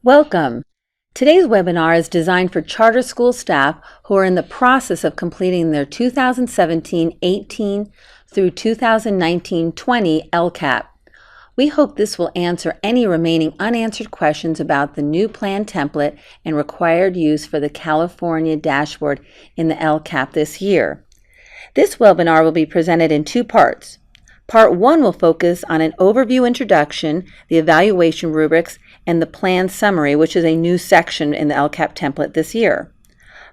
Welcome! Today's webinar is designed for charter school staff who are in the process of completing their 2017-18 through 2019-20 LCAP. We hope this will answer any remaining unanswered questions about the new plan template and required use for the California dashboard in the LCAP this year. This webinar will be presented in two parts. Part 1 will focus on an overview introduction, the evaluation rubrics, and the plan summary, which is a new section in the LCAP template this year.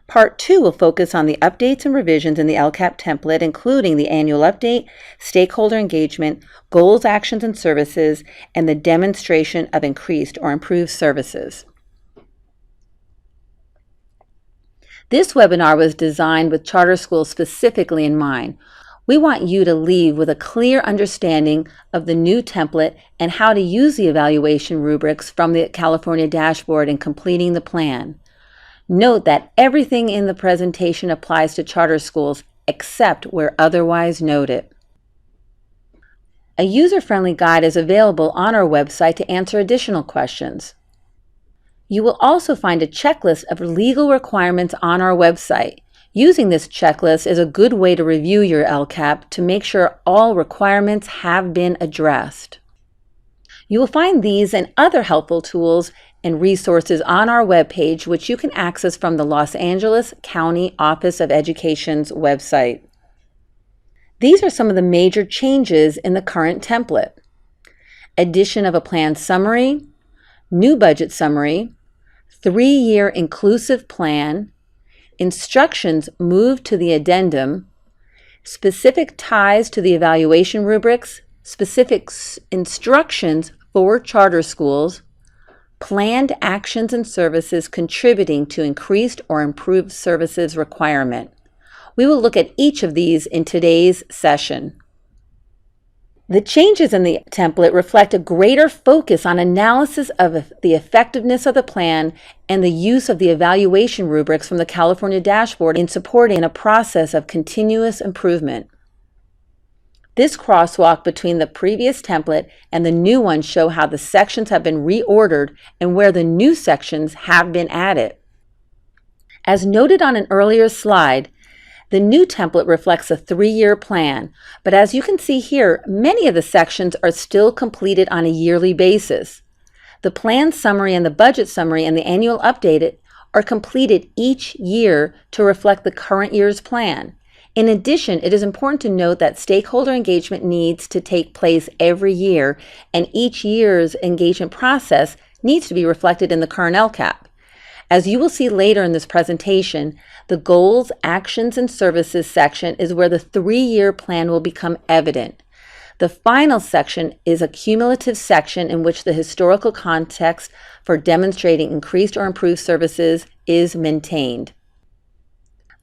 Part 2 will focus on the updates and revisions in the LCAP template, including the annual update, stakeholder engagement, goals, actions, and services, and the demonstration of increased or improved services. This webinar was designed with charter schools specifically in mind. We want you to leave with a clear understanding of the new template and how to use the evaluation rubrics from the California dashboard in completing the plan. Note that everything in the presentation applies to charter schools except where otherwise noted. A user-friendly guide is available on our website to answer additional questions. You will also find a checklist of legal requirements on our website. Using this checklist is a good way to review your LCAP to make sure all requirements have been addressed. You will find these and other helpful tools and resources on our webpage, which you can access from the Los Angeles County Office of Education's website. These are some of the major changes in the current template. Addition of a plan summary, new budget summary, 3-year inclusive plan, instructions moved to the addendum, specific ties to the evaluation rubrics, specific instructions for charter schools, planned actions and services contributing to increased or improved services requirement. We will look at each of these in today's session. The changes in the template reflect a greater focus on analysis of the effectiveness of the plan and the use of the evaluation rubrics from the California dashboard in supporting a process of continuous improvement. This crosswalk between the previous template and the new one show how the sections have been reordered and where the new sections have been added. As noted on an earlier slide, the new template reflects a 3-year plan, but as you can see here, many of the sections are still completed on a yearly basis. The plan summary and the budget summary and the annual update are completed each year to reflect the current year's plan. In addition, it is important to note that stakeholder engagement needs to take place every year, and each year's engagement process needs to be reflected in the current LCAP. As you will see later in this presentation, the Goals, Actions, and Services section is where the 3-year plan will become evident. The final section is a cumulative section in which the historical context for demonstrating increased or improved services is maintained.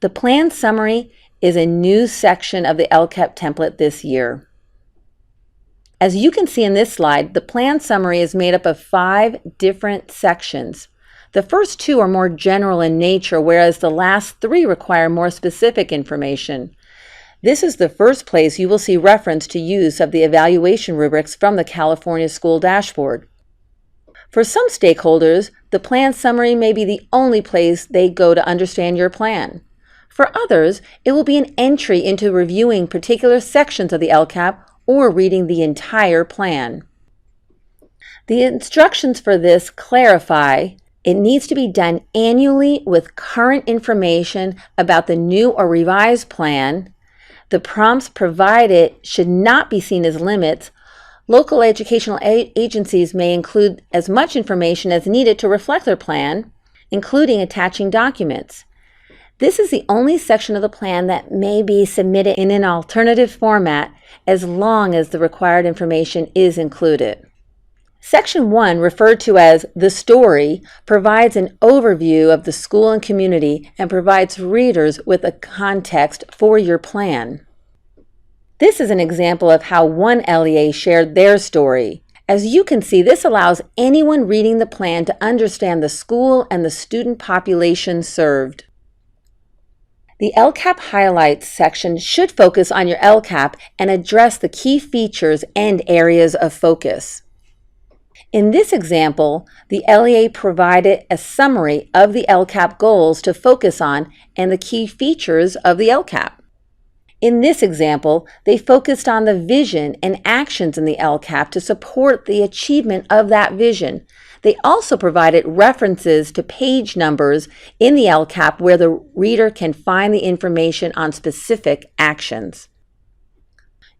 The plan summary is a new section of the LCAP template this year. As you can see in this slide, the plan summary is made up of 5 different sections. The first 2 are more general in nature, whereas the last 3 require more specific information. This is the first place you will see reference to use of the evaluation rubrics from the California School Dashboard. For some stakeholders, the plan summary may be the only place they go to understand your plan. For others, it will be an entry into reviewing particular sections of the LCAP or reading the entire plan. The instructions for this clarify it needs to be done annually with current information about the new or revised plan. The prompts provided should not be seen as limits. Local educational agencies may include as much information as needed to reflect their plan, including attaching documents. This is the only section of the plan that may be submitted in an alternative format as long as the required information is included. Section 1, referred to as the story, provides an overview of the school and community and provides readers with a context for your plan. This is an example of how one LEA shared their story. As you can see, this allows anyone reading the plan to understand the school and the student population served. The LCAP Highlights section should focus on your LCAP and address the key features and areas of focus. In this example, the LEA provided a summary of the LCAP goals to focus on and the key features of the LCAP. In this example, they focused on the vision and actions in the LCAP to support the achievement of that vision. They also provided references to page numbers in the LCAP where the reader can find the information on specific actions.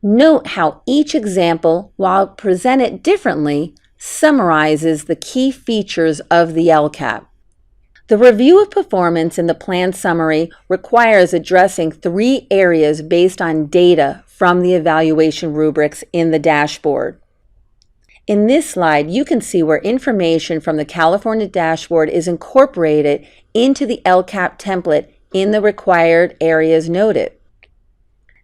Note how each example, while presented differently, summarizes the key features of the LCAP. The review of performance in the plan summary requires addressing 3 areas based on data from the evaluation rubrics in the dashboard. In this slide, you can see where information from the California dashboard is incorporated into the LCAP template in the required areas noted.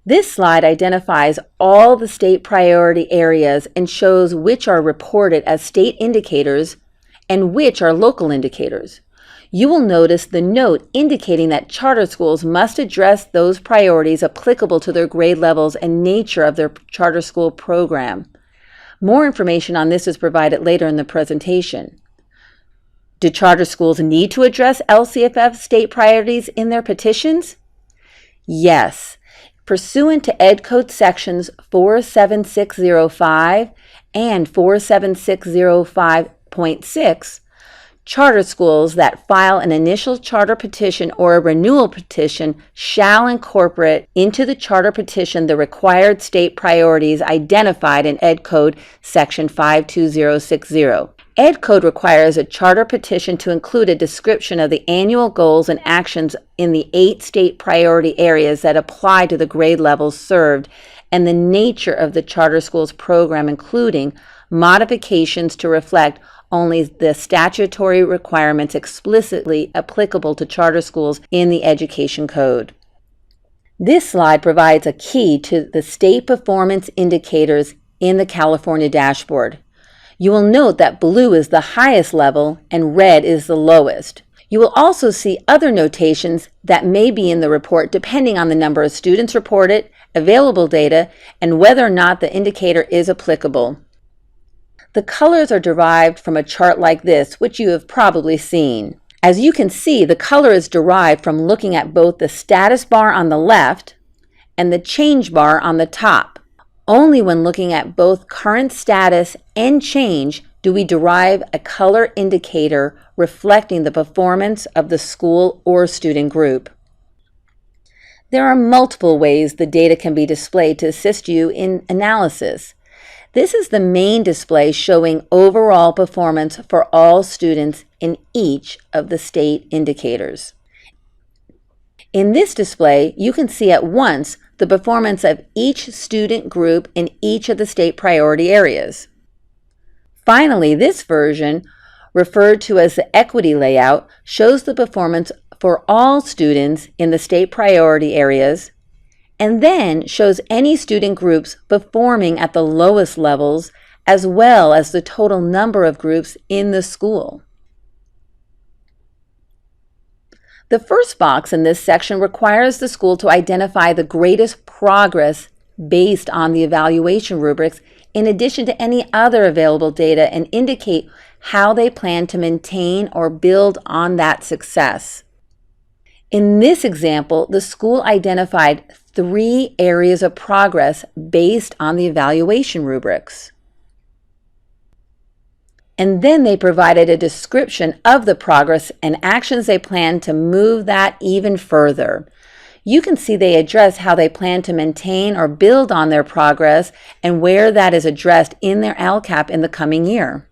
This slide identifies all the state priority areas and shows which are reported as state indicators and which are local indicators. You will notice the note indicating that charter schools must address those priorities applicable to their grade levels and nature of their charter school program. More information on this is provided later in the presentation. Do charter schools need to address LCFF state priorities in their petitions? Yes. Pursuant to Ed Code sections 47605 and 47605.6, charter schools that file an initial charter petition or a renewal petition shall incorporate into the charter petition the required state priorities identified in Ed Code section 52060. Ed Code requires a charter petition to include a description of the annual goals and actions in the 8 state priority areas that apply to the grade levels served and the nature of the charter school's program, including modifications to reflect only the statutory requirements explicitly applicable to charter schools in the Education Code. This slide provides a key to the state performance indicators in the California dashboard. You will note that blue is the highest level and red is the lowest. You will also see other notations that may be in the report depending on the number of students reported, available data, and whether or not the indicator is applicable. The colors are derived from a chart like this, which you have probably seen. As you can see, the color is derived from looking at both the status bar on the left and the change bar on the top. Only when looking at both current status and change do we derive a color indicator reflecting the performance of the school or student group. There are multiple ways the data can be displayed to assist you in analysis. This is the main display showing overall performance for all students in each of the state indicators. In this display, you can see at once the performance of each student group in each of the state priority areas. Finally, this version, referred to as the equity layout, shows the performance for all students in the state priority areas, and then shows any student groups performing at the lowest levels, as well as the total number of groups in the school. The first box in this section requires the school to identify the greatest progress based on the evaluation rubrics, in addition to any other available data, and indicate how they plan to maintain or build on that success. In this example, the school identified 3 areas of progress based on the evaluation rubrics. And then they provided a description of the progress and actions they plan to move that even further. You can see they address how they plan to maintain or build on their progress and where that is addressed in their LCAP in the coming year.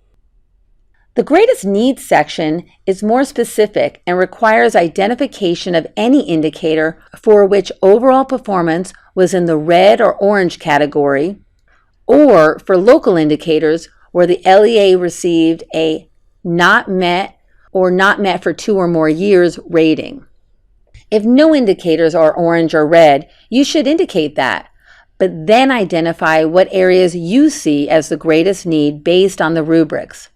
The greatest needs section is more specific and requires identification of any indicator for which overall performance was in the red or orange category, or for local indicators where the LEA received a not met or not met for 2 or more years rating. If no indicators are orange or red, you should indicate that, but then identify what areas you see as the greatest need based on the rubrics.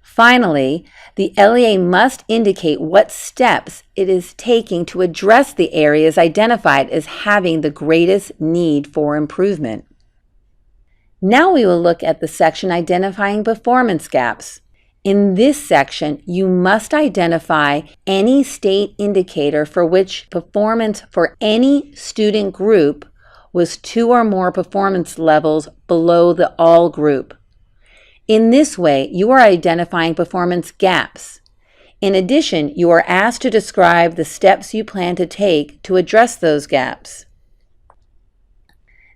Finally, the LEA must indicate what steps it is taking to address the areas identified as having the greatest need for improvement. Now we will look at the section identifying performance gaps. In this section, you must identify any state indicator for which performance for any student group was 2 or more performance levels below the all group. In this way, you are identifying performance gaps. In addition, you are asked to describe the steps you plan to take to address those gaps.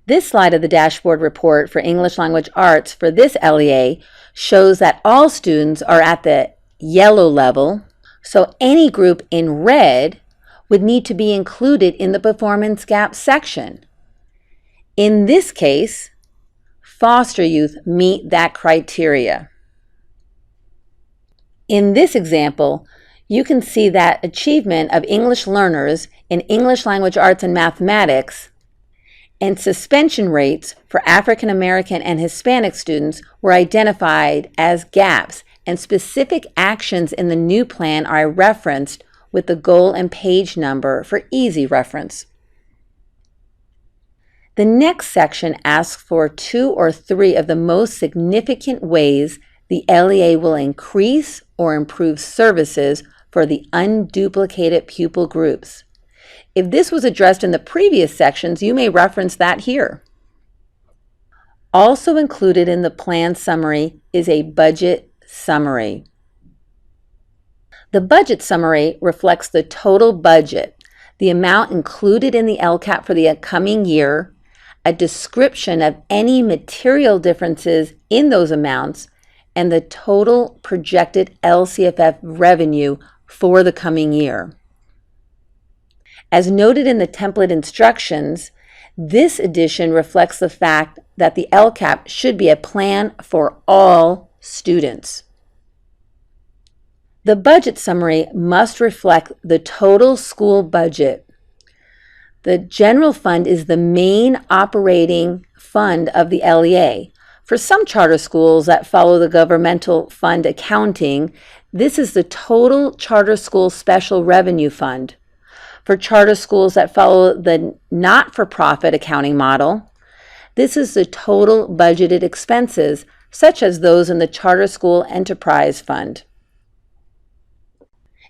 This slide of the dashboard report for English Language Arts for this LEA shows that all students are at the yellow level, so any group in red would need to be included in the performance gap section. In this case, foster youth meet that criteria. In this example, you can see that achievement of English learners in English Language Arts and Mathematics and suspension rates for African American and Hispanic students were identified as gaps, and specific actions in the new plan are referenced with the goal and page number for easy reference. The next section asks for 2 or 3 of the most significant ways the LEA will increase or improve services for the unduplicated pupil groups. If this was addressed in the previous sections, you may reference that here. Also included in the plan summary is a budget summary. The budget summary reflects the total budget, the amount included in the LCAP for the upcoming year, a description of any material differences in those amounts, and the total projected LCFF revenue for the coming year. As noted in the template instructions, this edition reflects the fact that the LCAP should be a plan for all students. The budget summary must reflect the total school budget. The general fund is the main operating fund of the LEA. For some charter schools that follow the governmental fund accounting, this is the total charter school special revenue fund. For charter schools that follow the not-for-profit accounting model, this is the total budgeted expenses, such as those in the Charter School Enterprise Fund.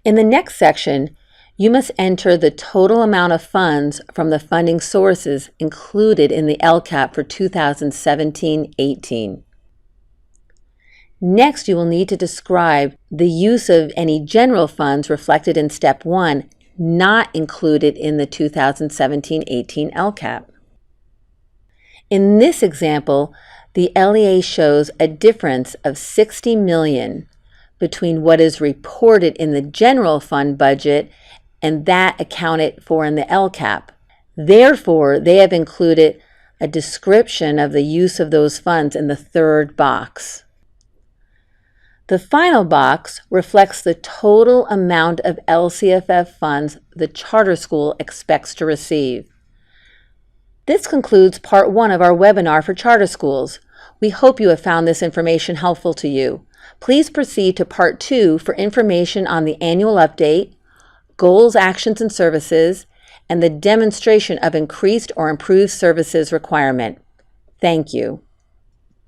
In the next section, you must enter the total amount of funds from the funding sources included in the LCAP for 2017-18. Next, you will need to describe the use of any general funds reflected in Step 1 not included in the 2017-18 LCAP. In this example, the LEA shows a difference of $60 million between what is reported in the general fund budget and that accounted for in the LCAP. Therefore, they have included a description of the use of those funds in the third box. The final box reflects the total amount of LCFF funds the charter school expects to receive. This concludes part 1 of our webinar for charter schools. We hope you have found this information helpful to you. Please proceed to part 2 for information on the annual update, goals, actions, and services, and the demonstration of increased or improved services requirement. Thank you.